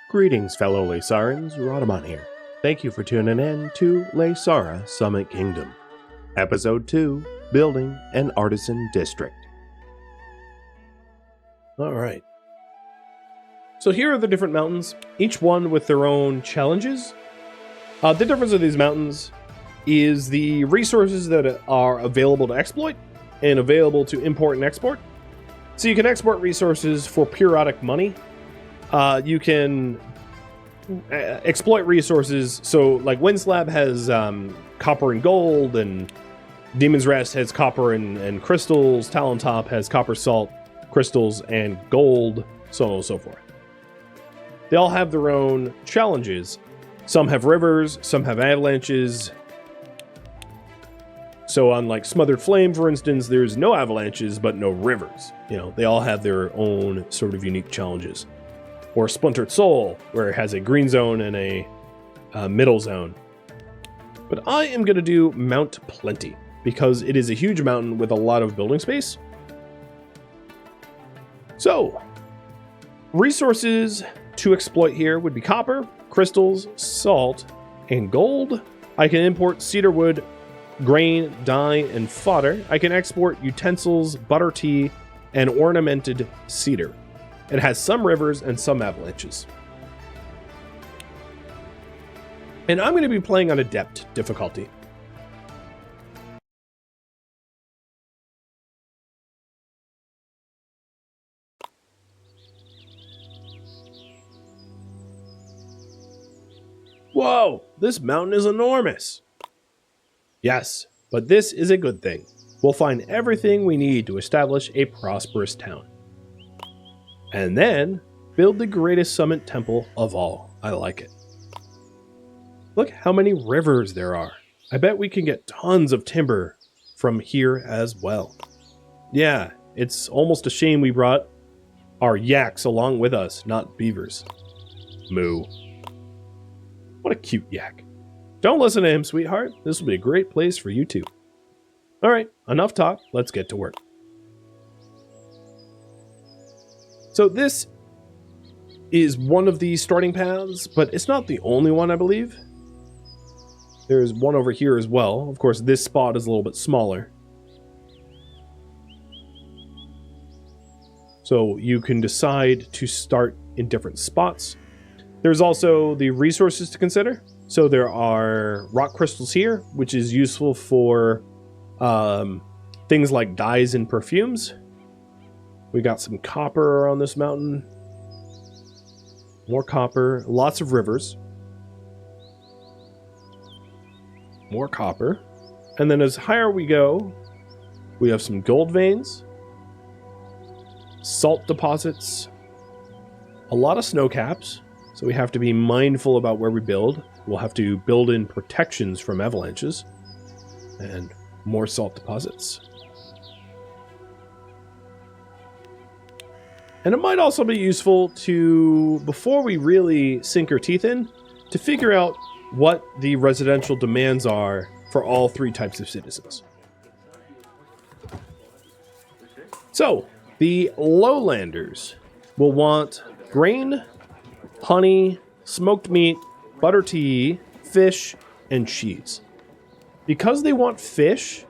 Greetings, fellow Laysarans, Rhadamant here. Thank you for tuning in to Laysara Summit Kingdom, Episode 2, Building an Artisan District. Alright. So here are the different mountains, each one with their own challenges. The difference of these mountains is the resources that are available to exploit and available to import and export. So you can export resources for periodic money. You can exploit resources. So like Windslab has copper and gold, and Demon's Rest has copper and crystals. Talentop has copper, salt, crystals, and gold, so on and so forth. They all have their own challenges. Some have rivers, some have avalanches. So on like Smothered Flame, for instance, there's no avalanches, but no rivers. You know, they all have their own sort of unique challenges. Or Splintered Soul, where it has a green zone and a middle zone. But I am going to do Mount Plenty, because it is a huge mountain with a lot of building space. So, resources to exploit here would be copper, crystals, salt, and gold. I can import cedar wood, grain, dye, and fodder. I can export utensils, butter tea, and ornamented cedar. It has some rivers and some avalanches. And I'm going to be playing on Adept difficulty. Whoa, this mountain is enormous. Yes, but this is a good thing. We'll find everything we need to establish a prosperous town. And then, build the greatest summit temple of all. I like it. Look how many rivers there are. I bet we can get tons of timber from here as well. Yeah, it's almost a shame we brought our yaks along with us, not beavers. Moo. What a cute yak. Don't listen to him, sweetheart. This will be a great place for you too. Alright, enough talk. Let's get to work. So this is one of the starting paths, but it's not the only one, I believe. There's one over here as well. Of course, this spot is a little bit smaller. So you can decide to start in different spots. There's also the resources to consider. So there are rock crystals here, which is useful for things like dyes and perfumes. We got some copper on this mountain. More copper. Lots of rivers. More copper. And then as higher we go, we have some gold veins. Salt deposits. A lot of snow caps. So we have to be mindful about where we build. We'll have to build in protections from avalanches. And more salt deposits. And it might also be useful to, before we really sink our teeth in, to figure out what the residential demands are for all three types of citizens. So, the lowlanders will want grain, honey, smoked meat, butter tea, fish, and cheese. Because they want fish,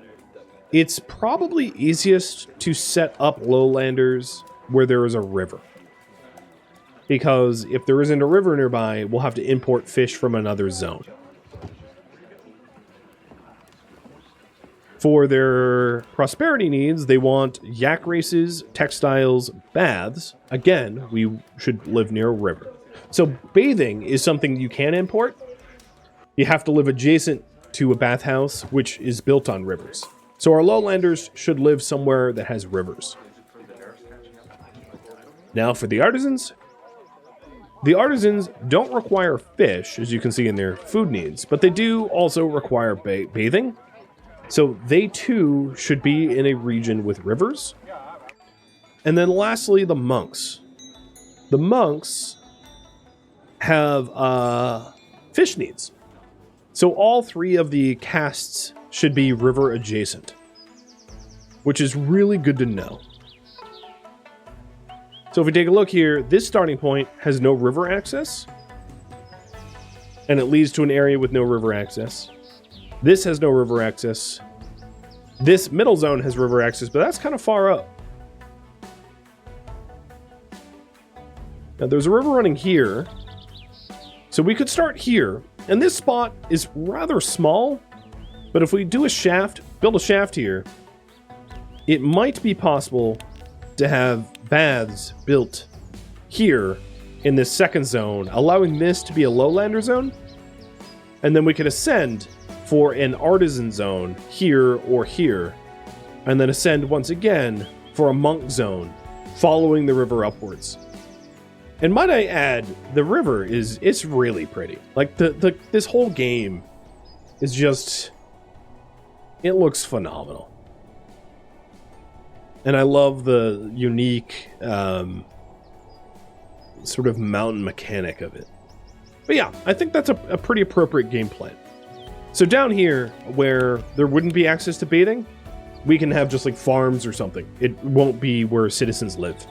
it's probably easiest to set up lowlanders where there is a river. Because if there isn't a river nearby, we'll have to import fish from another zone. For their prosperity needs, they want yak races, textiles, baths. Again, we should live near a river. So bathing is something you can import. You have to live adjacent to a bathhouse, which is built on rivers. So our lowlanders should live somewhere that has rivers. Now for the artisans. The artisans don't require fish, as you can see in their food needs, but they do also require bathing. So they too should be in a region with rivers. And then lastly, the monks. The monks have fish needs. So all three of the castes should be river adjacent, which is really good to know. So if we take a look here, this starting point has no river access. And it leads to an area with no river access. This has no river access. This middle zone has river access, but that's kind of far up. Now there's a river running here. So we could start here. And this spot is rather small. But if we do a shaft, build a shaft here, it might be possible to have baths built here in this second zone, allowing this to be a lowlander zone. And then we could ascend for an artisan zone here or here, and then ascend once again for a monk zone, following the river upwards. And might I add, the river it's really pretty. Like this whole game is just, it looks phenomenal. And I love the unique sort of mountain mechanic of it. But yeah, I think that's a pretty appropriate game plan. So down here, where there wouldn't be access to bathing, we can have just like farms or something. It won't be where citizens live.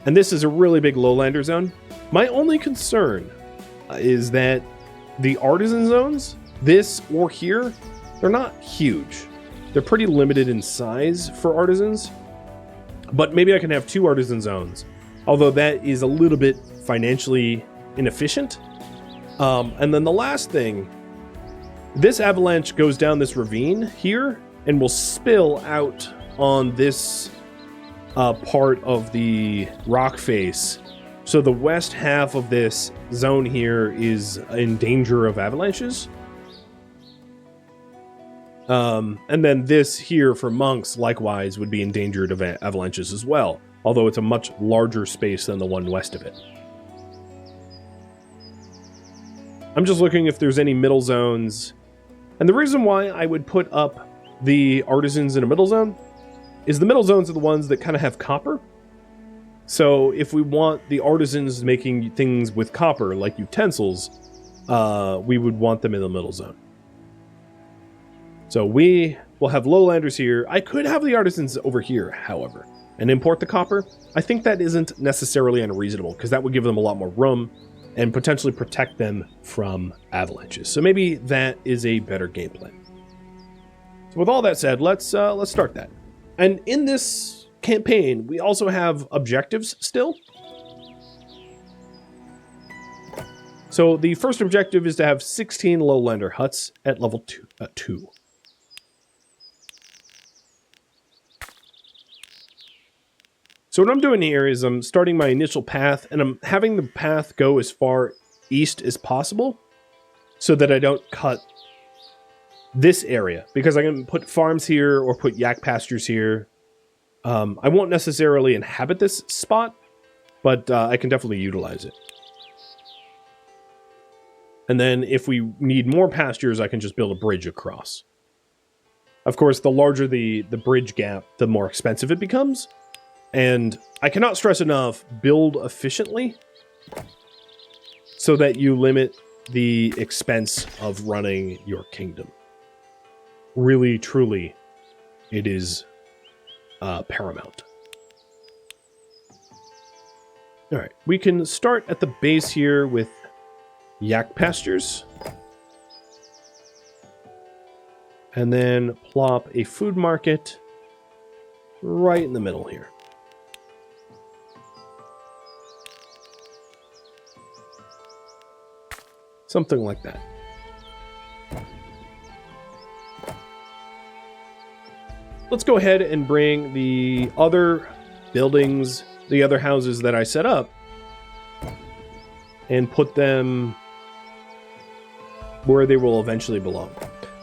And this is a really big lowlander zone. My only concern is that the artisan zones, this or here, they're not huge. They're pretty limited in size for artisans. But maybe I can have 2 artisan zones, although that is a little bit financially inefficient. And then the last thing, this avalanche goes down this ravine here and will spill out on this part of the rock face. So the west half of this zone here is in danger of avalanches. And then this here for monks likewise would be endangered of avalanches as well, although it's a much larger space than the one west of it. I'm just looking if there's any middle zones. And the reason why I would put up the artisans in a middle zone is the middle zones are the ones that kind of have copper. So if we want the artisans making things with copper, like utensils, we would want them in the middle zone. So we will have lowlanders here. I could have the artisans over here, however, and import the copper. I think that isn't necessarily unreasonable, because that would give them a lot more room and potentially protect them from avalanches. So maybe that is a better game plan. So with all that said, let's start that. And in this campaign, we also have objectives still. So the first objective is to have 16 lowlander huts at level 2. So what I'm doing here is I'm starting my initial path, and I'm having the path go as far east as possible so that I don't cut this area, because I can put farms here or put yak pastures here. I won't necessarily inhabit this spot, but I can definitely utilize it. And then if we need more pastures, I can just build a bridge across. Of course, the larger the bridge gap, the more expensive it becomes. And I cannot stress enough, build efficiently so that you limit the expense of running your kingdom. Really, truly, it is paramount. All right, we can start at the base here with yak pastures. And then plop a food market right in the middle here. Something like that. Let's go ahead and bring the other buildings, the other houses that I set up, and put them where they will eventually belong.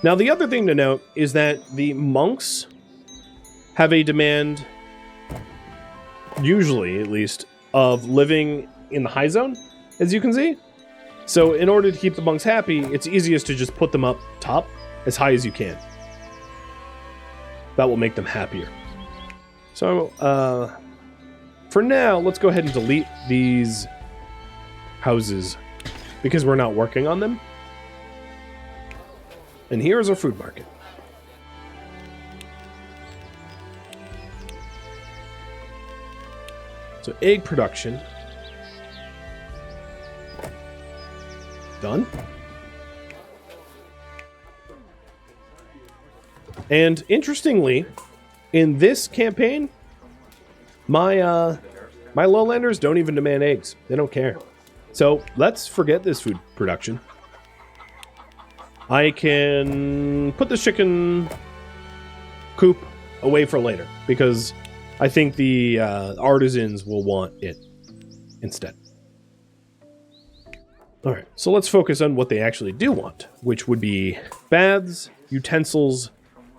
Now, the other thing to note is that the monks have a demand, usually at least, of living in the high zone, as you can see. So in order to keep the monks happy, it's easiest to just put them up top as high as you can. That will make them happier. So for now, let's go ahead and delete these houses because we're not working on them. And here's our food market. So egg production. Done. And interestingly, in this campaign, my lowlanders don't even demand eggs. They don't care. So let's forget this food production. I can put the chicken coop away for later because I think the artisans will want it instead. All right, so let's focus on what they actually do want, which would be baths, utensils,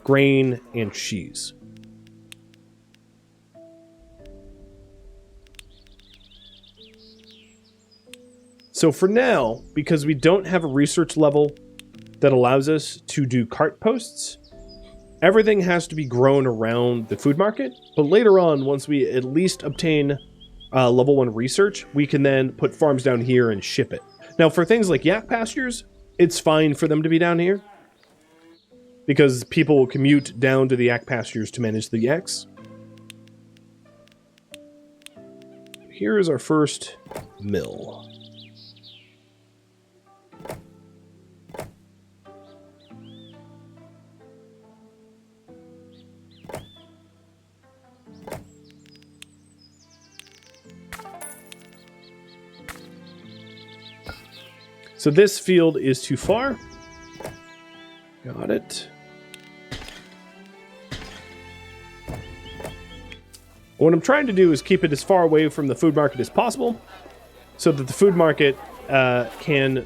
grain, and cheese. So for now, because we don't have a research level that allows us to do cart posts, everything has to be grown around the food market. But later on, once we at least obtain level 1 research, we can then put farms down here and ship it. Now, for things like yak pastures, it's fine for them to be down here because people will commute down to the yak pastures to manage the yaks. Here is our first mill. So this field is too far. Got it. What I'm trying to do is keep it as far away from the food market as possible so that the food market can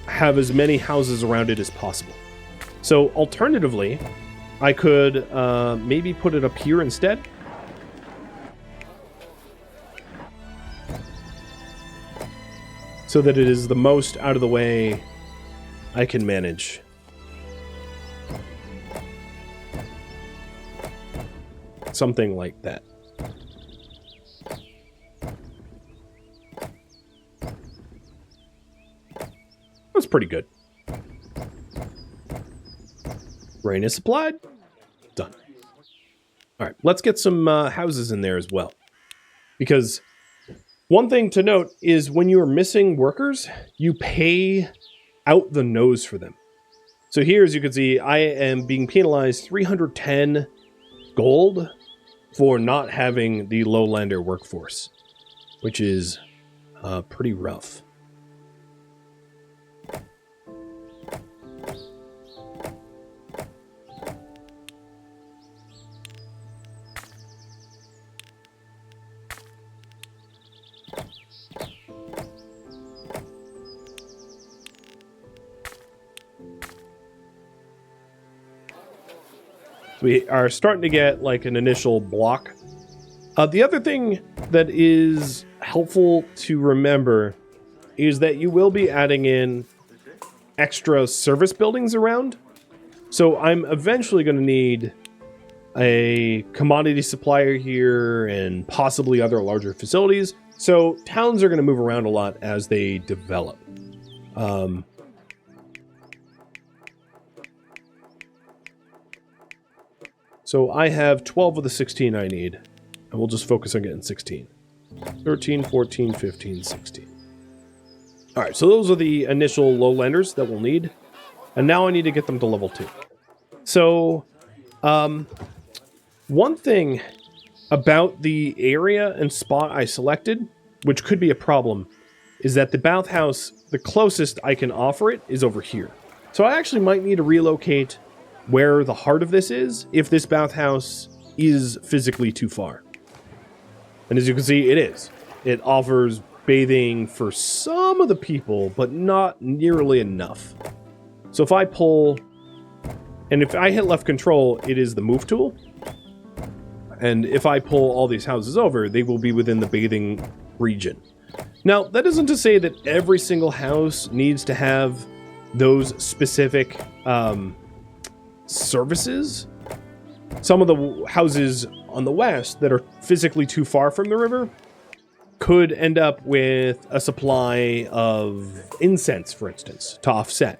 have as many houses around it as possible. So alternatively, I could maybe put it up here instead. So that it is the most out of the way I can manage. Something like that. That's pretty good. Rain is supplied. Done. All right, let's get some houses in there as well. Because one thing to note is when you are missing workers, you pay out the nose for them. So here, as you can see, I am being penalized 310 gold for not having the lowlander workforce, which is pretty rough. We are starting to get like an initial block. The other thing that is helpful to remember is that you will be adding in extra service buildings around. So I'm eventually going to need a commodity supplier here and possibly other larger facilities. So towns are going to move around a lot as they develop. So I have 12 of the 16 I need, and we'll just focus on getting 16. 13, 14, 15, 16. All right, so those are the initial lowlanders that we'll need, and now I need to get them to level 2. So, one thing about the area and spot I selected, which could be a problem, is that the bathhouse, the closest I can offer it, is over here. So I actually might need to relocate where the heart of this is, if this bathhouse is physically too far. And as you can see, it is. It offers bathing for some of the people, but not nearly enough. So if I pull, and if I hit left control, it is the move tool. And if I pull all these houses over, they will be within the bathing region. Now, that isn't to say that every single house needs to have those specific services. Some of the houses on the west that are physically too far from the river could end up with a supply of incense, for instance, to offset.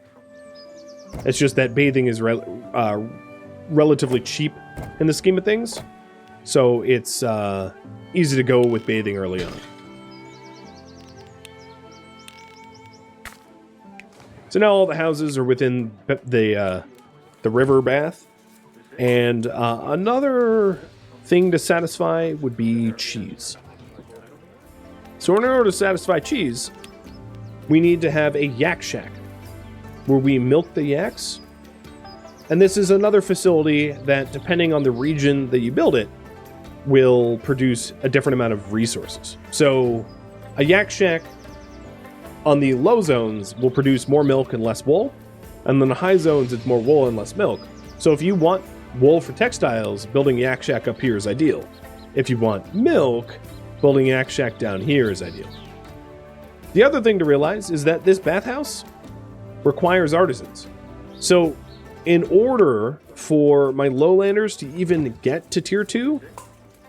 It's just that bathing is relatively cheap in the scheme of things, so it's easy to go with bathing early on. So now all the houses are within the river bath. And another thing to satisfy would be cheese. So in order to satisfy cheese, we need to have a yak shack where we milk the yaks. And this is another facility that, depending on the region that you build it, will produce a different amount of resources. So a yak shack on the low zones will produce more milk and less wool. And then the high zones, it's more wool and less milk. So if you want wool for textiles, building a yak shack up here is ideal. If you want milk, building a yak shack down here is ideal. The other thing to realize is that this bathhouse requires artisans. So in order for my lowlanders to even get to tier 2,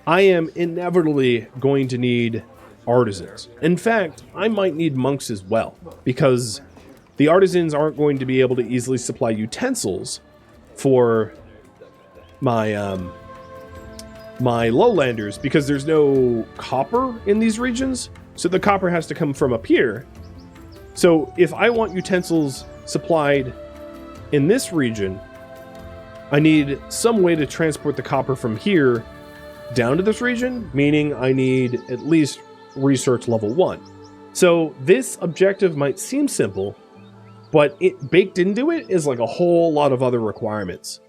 I am inevitably going to need artisans. In fact, I might need monks as well, because the artisans aren't going to be able to easily supply utensils for my my lowlanders, because there's no copper in these regions. So the copper has to come from up here. So if I want utensils supplied in this region, I need some way to transport the copper from here down to this region, meaning I need at least research level 1. So this objective might seem simple, but it baked into it is like a whole lot of other requirements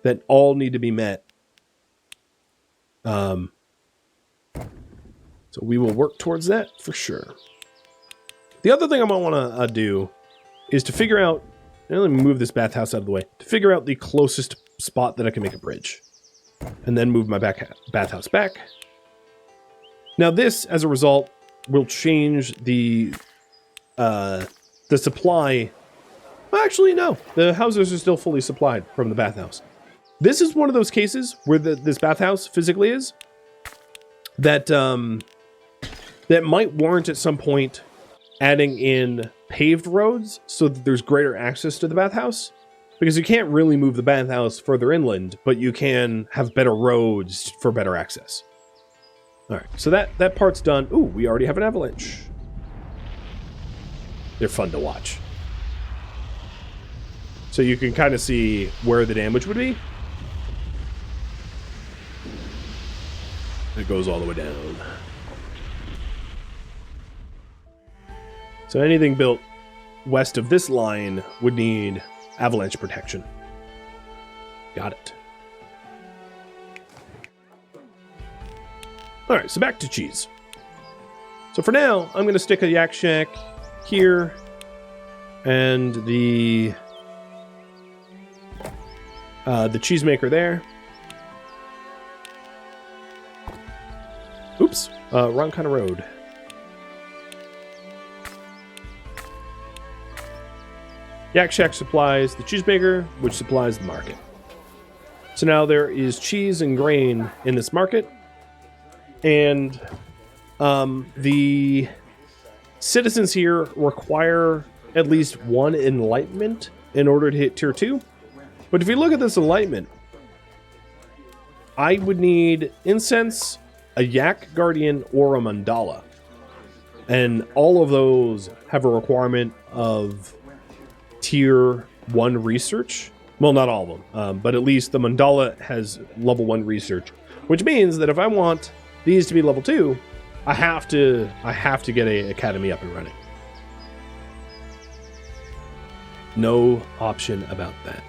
that all need to be met. So we will work towards that for sure. The other thing I might want to do is to figure out, and let me move this bathhouse out of the way, to figure out the closest spot that I can make a bridge. And then move my bathhouse back. Now this, as a result, will change the supply. Well, actually, no. The houses are still fully supplied from the bathhouse. This is one of those cases where this bathhouse physically is that that might warrant at some point adding in paved roads so that there's greater access to the bathhouse. Because you can't really move the bathhouse further inland, but you can have better roads for better access. All right, so that part's done. Ooh, we already have an avalanche. They're fun to watch. So you can kind of see where the damage would be. It goes all the way down. So anything built west of this line would need avalanche protection. Got it. Alright, so back to cheese. So for now, I'm going to stick a yak shack here, and the cheesemaker there. Oops, wrong kind of road. Yak shack supplies the cheesemaker, which supplies the market. So now there is cheese and grain in this market, and the citizens here require at least 1 enlightenment in order to hit tier 2. But if you look at this enlightenment, I would need incense, a yak guardian, or a mandala. And all of those have a requirement of tier 1 research. Well, not all of them, but at least the mandala has level 1 research, which means that if I want these to be level 2, I have to get a academy up and running. No option about that.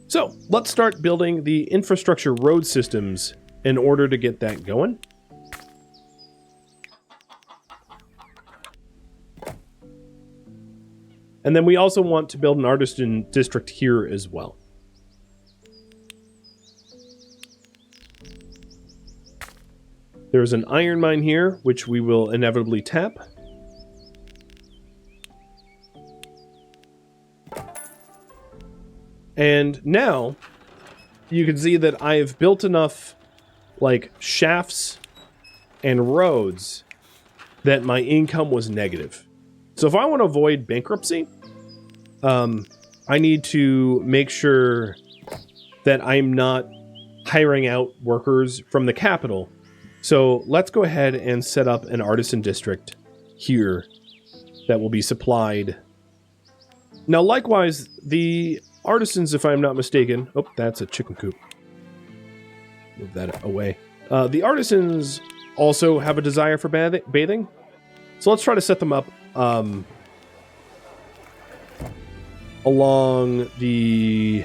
So let's start building the infrastructure road systems in order to get that going. And then we also want to build an artisan district here as well. There's an iron mine here, which we will inevitably tap. And now you can see that I've built enough like shafts and roads that my income was negative. So if I want to avoid bankruptcy, I need to make sure that I'm not hiring out workers from the capital. So let's go ahead and set up an artisan district here that will be supplied. Now, likewise, the artisans, if I'm not mistaken... Oh, that's a chicken coop. Move that away. The artisans also have a desire for bathing. So let's try to set them up along the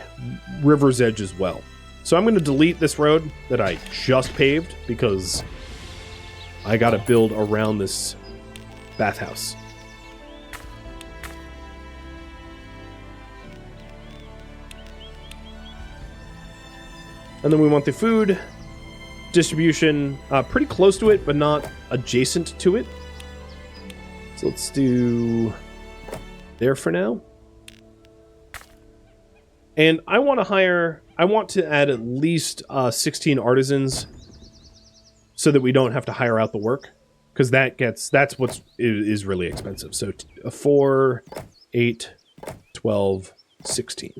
river's edge as well. So I'm going to delete this road that I just paved because I got to build around this bathhouse. And then we want the food distribution pretty close to it, but not adjacent to it. So let's do there for now. And I want to add at least 16 artisans so that we don't have to hire out the work, because that's what is really expensive. So 4, 8, 12, 16.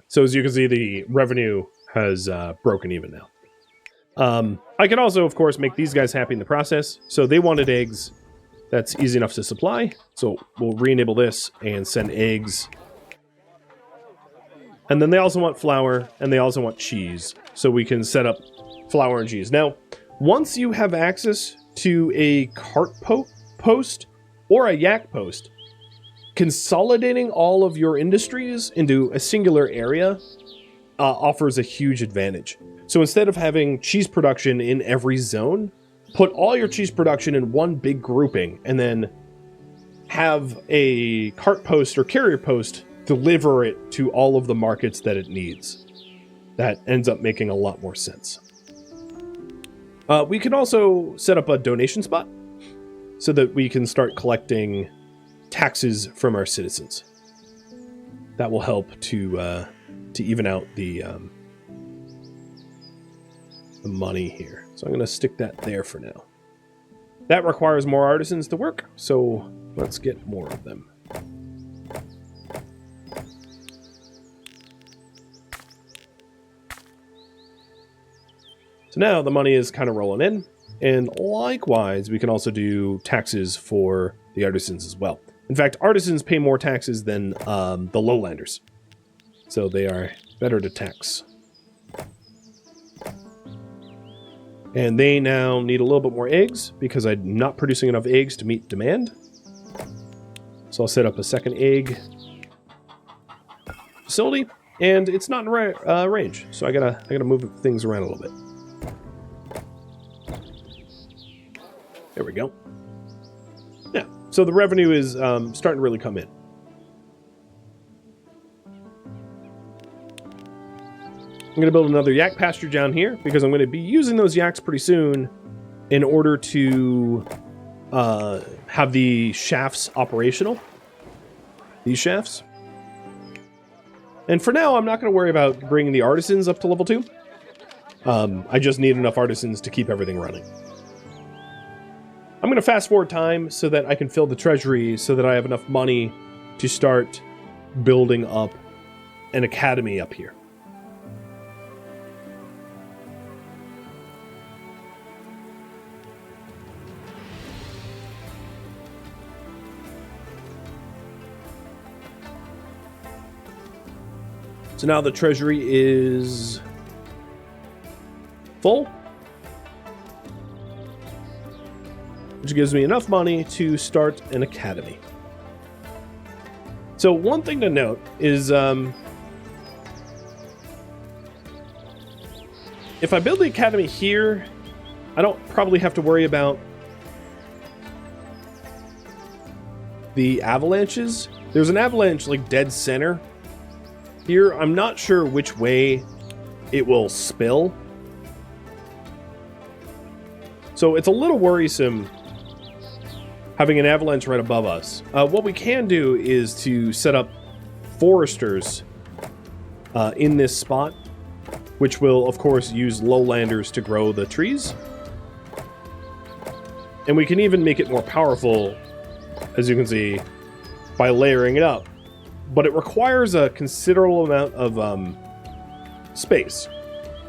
So as you can see, the revenue has broken even now. I can also, of course, make these guys happy in the process. So they wanted eggs. That's easy enough to supply. So we'll re-enable this and send eggs. And then they also want flour, and they also want cheese. So we can set up flour and cheese. Now, once you have access to a cart post or a yak post, consolidating all of your industries into a singular area offers a huge advantage. So instead of having cheese production in every zone, put all your cheese production in one big grouping and then have a cart post or carrier post deliver it to all of the markets that it needs. That ends up making a lot more sense. We can also set up a donation spot so that we can start collecting taxes from our citizens. That will help to even out the money here. So I'm going to stick that there for now. That requires more artisans to work, so let's get more of them. So now the money is kind of rolling in, and likewise, we can also do taxes for the artisans as well. In fact, artisans pay more taxes than the lowlanders, so they are better to tax. And they now need a little bit more eggs because I'm not producing enough eggs to meet demand. So I'll set up a second egg facility, and it's not in range, so I gotta move things around a little bit. There we go. Yeah, so the revenue is starting to really come in. I'm going to build another yak pasture down here because I'm going to be using those yaks pretty soon in order to have the shafts operational. These shafts. And for now, I'm not going to worry about bringing the artisans up to level 2. I just need enough artisans to keep everything running. I'm going to fast forward time so that I can fill the treasury so that I have enough money to start building up an academy up here. So now the treasury is full, which gives me enough money to start an academy. So one thing to note is if I build the academy here, I don't probably have to worry about the avalanches. There's an avalanche like dead center here. I'm not sure which way it will spill. So it's a little worrisome having an avalanche right above us. What we can do is to set up foresters in this spot, which will, of course, use lowlanders to grow the trees. And we can even make it more powerful, as you can see, by layering it up but it requires a considerable amount of space,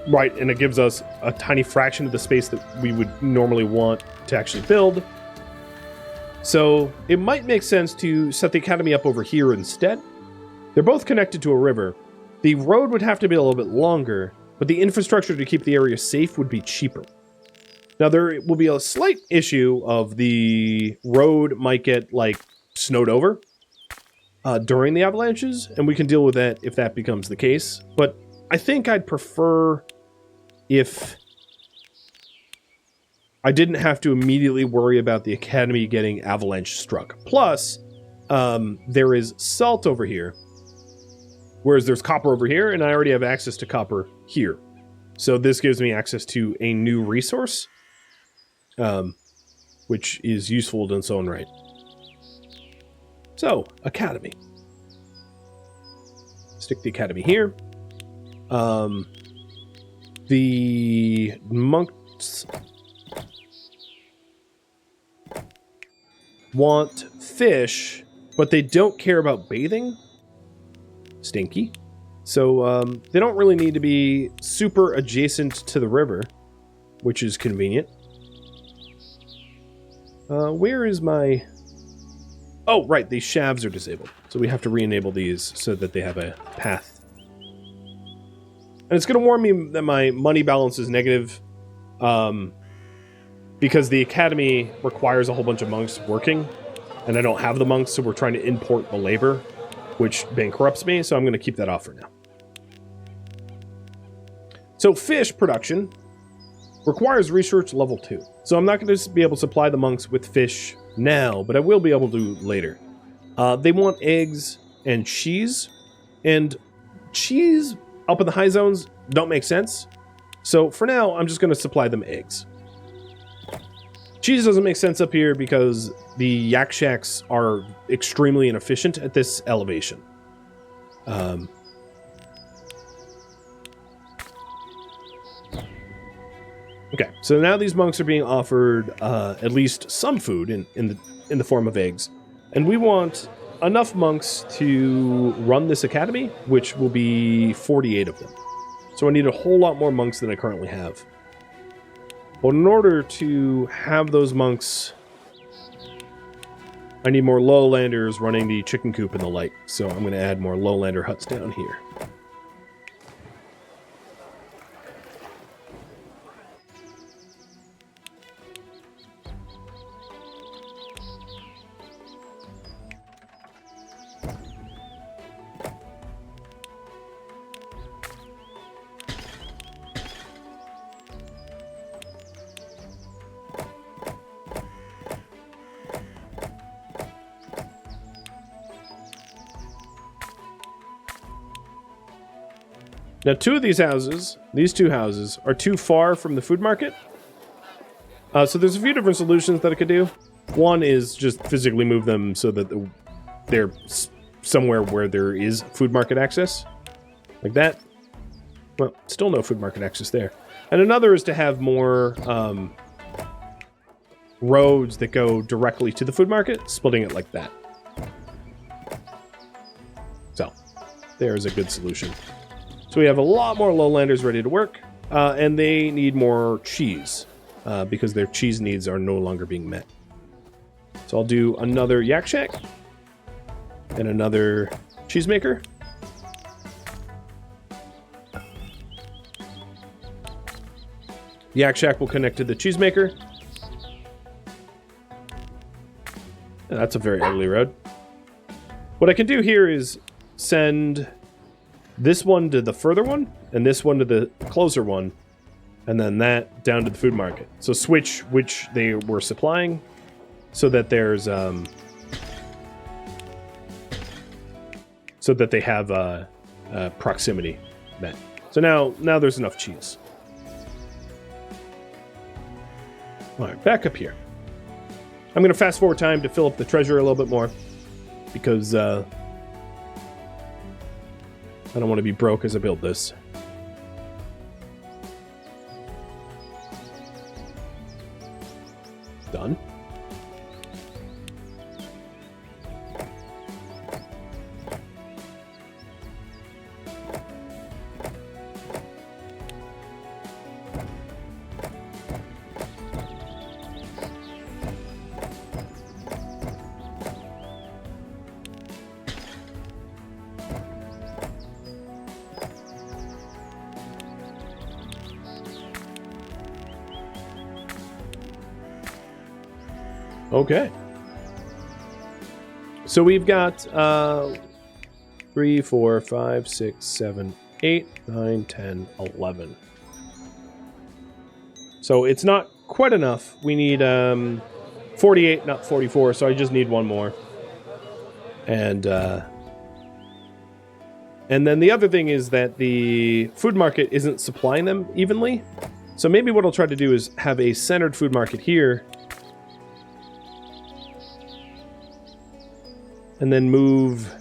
right? And it gives us a tiny fraction of the space that we would normally want to actually build. So it might make sense to set the academy up over here instead. They're both connected to a river. The road would have to be a little bit longer, but the infrastructure to keep the area safe would be cheaper. Now, there will be a slight issue of the road might get, like, snowed over during the avalanches, and we can deal with that if that becomes the case. But I think I'd prefer if I didn't have to immediately worry about the academy getting avalanche struck. Plus, there is salt over here, whereas there's copper over here, and I already have access to copper here. So this gives me access to a new resource, which is useful in its own right. So, academy. Stick the academy here. The monks want fish, but they don't care about bathing. Stinky. So they don't really need to be super adjacent to the river, which is convenient. Where is my... Oh, right, these shavs are disabled. So we have to re-enable these so that they have a path. And it's going to warn me that my money balance is negative, because the academy requires a whole bunch of monks working, and I don't have the monks, so we're trying to import the labor, which bankrupts me, so I'm going to keep that off for now. So fish production requires research level 2. So I'm not going to be able to supply the monks with fish now, but I will be able to later. They want eggs and cheese up in the high zones don't make sense. So for now, I'm just going to supply them eggs. Cheese doesn't make sense up here because the yak shacks are extremely inefficient at this elevation. Okay, so now these monks are being offered at least some food in the form of eggs, and we want enough monks to run this academy, which will be 48 of them. So I need a whole lot more monks than I currently have. But in order to have those monks, I need more lowlanders running the chicken coop and the like. So I'm going to add more lowlander huts down here. Now, two of these houses, these two houses, are too far from the food market. So there's a few different solutions that I could do. One is just physically move them so that they're somewhere where there is food market access. Like that. Well, still no food market access there. And another is to have more roads that go directly to the food market, splitting it like that. So, there's a good solution. So we have a lot more lowlanders ready to work, and they need more cheese, because their cheese needs are no longer being met. So I'll do another yak shack, and another cheesemaker. Yak shack will connect to the cheesemaker. And that's a very ugly road. What I can do here is send this one to the further one, and this one to the closer one, and then that down to the food market. So switch which they were supplying, so that there's so that they have proximity met. So now there's enough cheese. All right, back up here. I'm going to fast forward time to fill up the treasure a little bit more, because I don't want to be broke as I build this. Done. Okay. So we've got 3, 4, 5, 6, 7, 8, 9, 10, 11. So it's not quite enough. We need 48, not 44, so I just need one more. And then the other thing is that the food market isn't supplying them evenly. So maybe what I'll try to do is have a centered food market here. And then move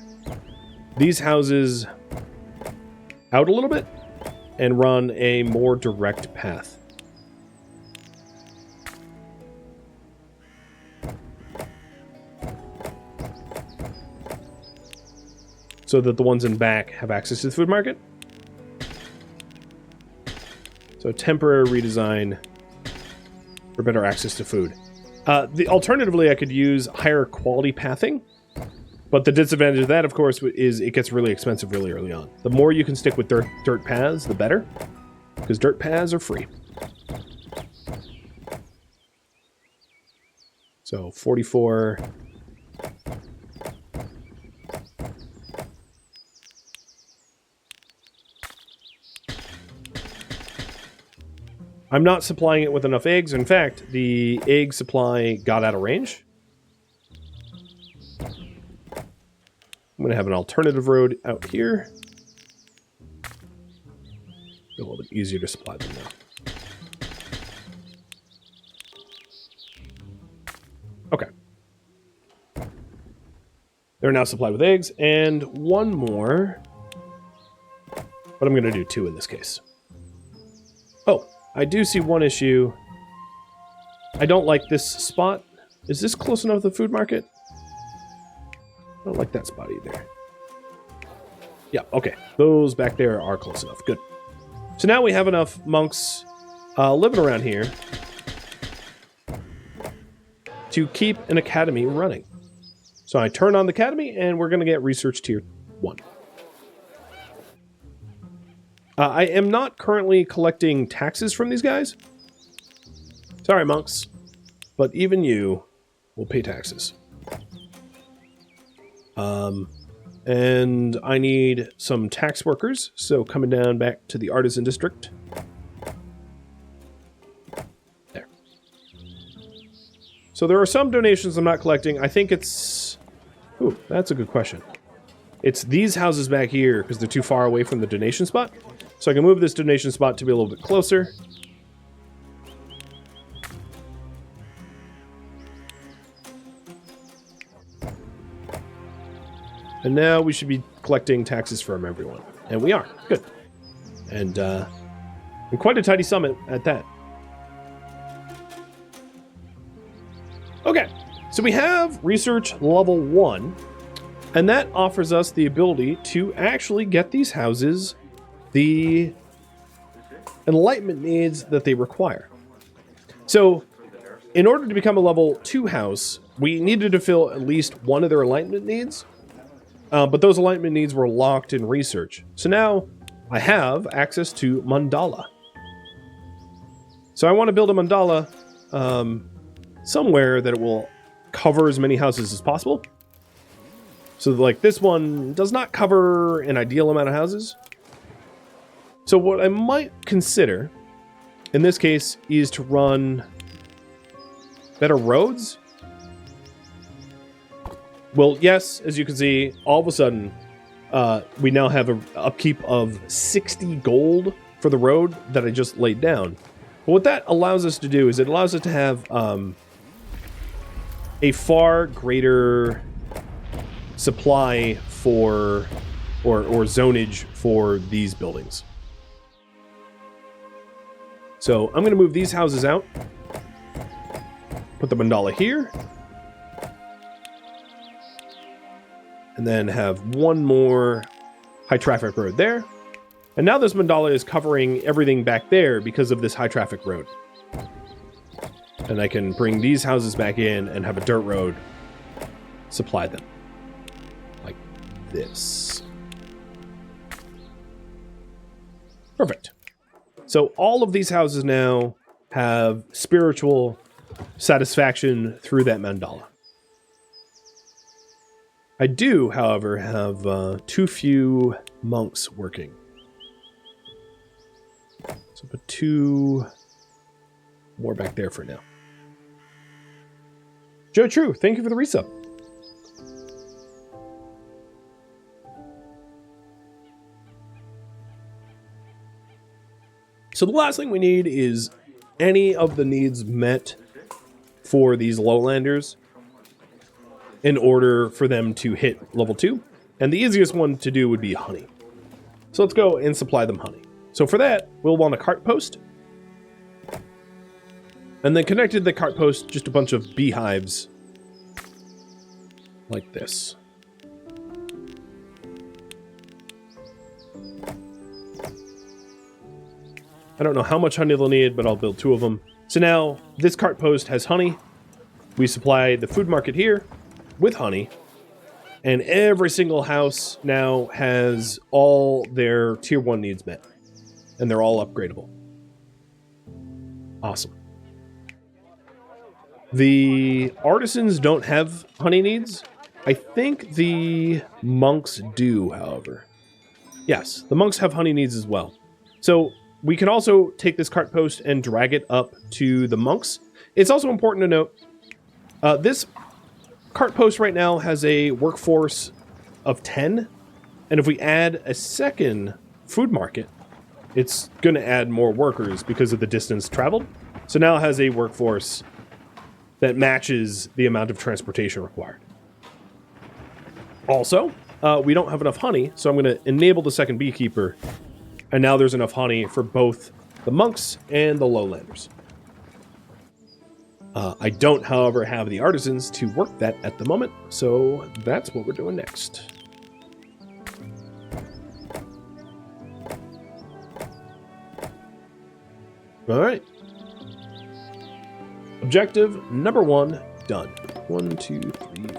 these houses out a little bit and run a more direct path. So that the ones in back have access to the food market. So temporary redesign for better access to food. Alternatively, I could use higher quality pathing. But the disadvantage of that, of course, is it gets really expensive really early on. The more you can stick with dirt paths, the better. Because dirt paths are free. So, 44. I'm not supplying it with enough eggs. In fact, the egg supply got out of range. I'm going to have an alternative road out here. A little bit easier to supply them now. Okay. They're now supplied with eggs, and one more. But I'm going to do 2 in this case. Oh, I do see one issue. I don't like this spot. Is this close enough to the food market? I don't like that spot either. Yeah, okay. Those back there are close enough. Good. So now we have enough monks living around here to keep an academy running. So I turn on the academy, and we're going to get research tier 1. I am not currently collecting taxes from these guys. Sorry, monks. But even you will pay taxes. And I need some tax workers, so coming down back to the artisan district. There. So there are some donations I'm not collecting. I think it's... Ooh, that's a good question. It's these houses back here, because they're too far away from the donation spot. So I can move this donation spot to be a little bit closer. And now we should be collecting taxes from everyone. And we are. Good. And quite a tidy summit at that. Okay. So we have research level 1. And that offers us the ability to actually get these houses the enlightenment needs that they require. So in order to become a level 2 house, we needed to fill at least one of their enlightenment needs. But those alignment needs were locked in research. So now I have access to mandala. So I want to build a mandala somewhere that it will cover as many houses as possible. So like this one does not cover an ideal amount of houses. So what I might consider in this case is to run better roads. Well, yes, as you can see, all of a sudden, we now have an upkeep of 60 gold for the road that I just laid down. But what that allows us to do is it allows us to have a far greater supply for, or zonage for these buildings. So I'm going to move these houses out, put the mandala here, and then have one more high traffic road there. And now this mandala is covering everything back there because of this high traffic road. And I can bring these houses back in and have a dirt road supply them. Like this. Perfect. So all of these houses now have spiritual satisfaction through that mandala. I do, however, have too few monks working. So put 2 more back there for now. Joe True, thank you for the resub. So the last thing we need is any of the needs met for these lowlanders in order for them to hit level 2. And the easiest one to do would be honey. So let's go and supply them honey. So for that, we'll want a cart post. And then connected to the cart post, just a bunch of beehives like this. I don't know how much honey they'll need, but I'll build 2 of them. So now this cart post has honey. We supply the food market here with honey. And every single house now has all their tier 1 needs met. And they're all upgradable. Awesome. The artisans don't have honey needs. I think the monks do, however. Yes, the monks have honey needs as well. So we can also take this cart post and drag it up to the monks. It's also important to note, this cart post right now has a workforce of 10. And if we add a second food market, it's going to add more workers because of the distance traveled. So now it has a workforce that matches the amount of transportation required. Also, we don't have enough honey, so I'm going to enable the second beekeeper. And now there's enough honey for both the monks and the lowlanders. I don't, however, have the artisans to work that at the moment, so that's what we're doing next. All right. Objective number 1 done. 1, 2, 3, 4,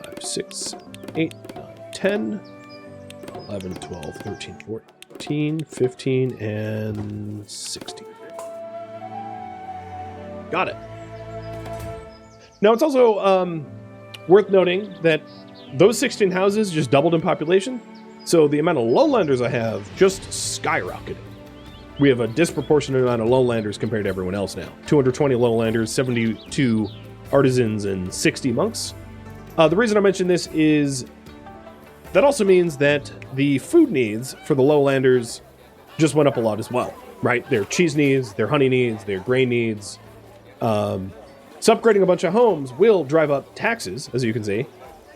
5, 6, 8, 9, 10, 11, 12, 13, 14, 15, and 16. Got it. Now, it's also worth noting that those 16 houses just doubled in population, so the amount of lowlanders I have just skyrocketed. We have a disproportionate amount of lowlanders compared to everyone else now. 220 lowlanders, 72 artisans, and 60 monks. The reason I mention this is that also means that the food needs for the lowlanders just went up a lot as well, right? Their cheese needs, their honey needs, their grain needs. So upgrading a bunch of homes will drive up taxes, as you can see.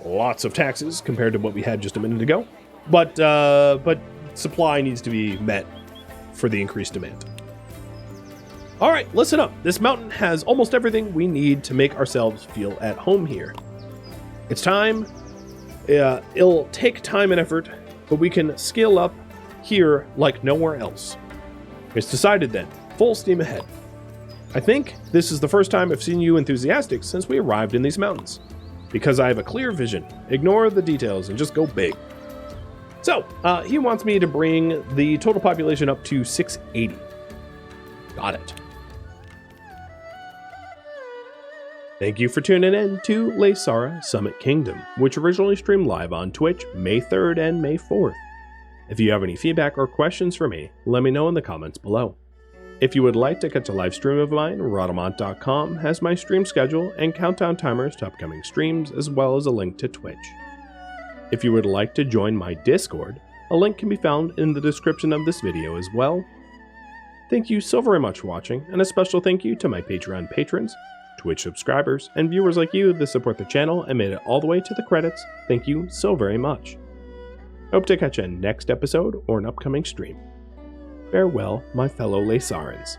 Lots of taxes compared to what we had just a minute ago. But supply needs to be met for the increased demand. All right, listen up. This mountain has almost everything we need to make ourselves feel at home here. It's time. It'll take time and effort, but we can scale up here like nowhere else. It's decided then. Full steam ahead. I think this is the first time I've seen you enthusiastic since we arrived in these mountains. Because I have a clear vision. Ignore the details and just go big. So, he wants me to bring the total population up to 680. Got it. Thank you for tuning in to Laysara Summit Kingdom, which originally streamed live on Twitch May 3rd and May 4th. If you have any feedback or questions for me, let me know in the comments below. If you would like to catch a live stream of mine, Rhadamant.com has my stream schedule and countdown timers to upcoming streams, as well as a link to Twitch. If you would like to join my Discord, a link can be found in the description of this video as well. Thank you so very much for watching, and a special thank you to my Patreon patrons, Twitch subscribers, and viewers like you that support the channel and made it all the way to the credits. Thank you so very much. Hope to catch you in next episode or an upcoming stream. Farewell, my fellow Laysarans.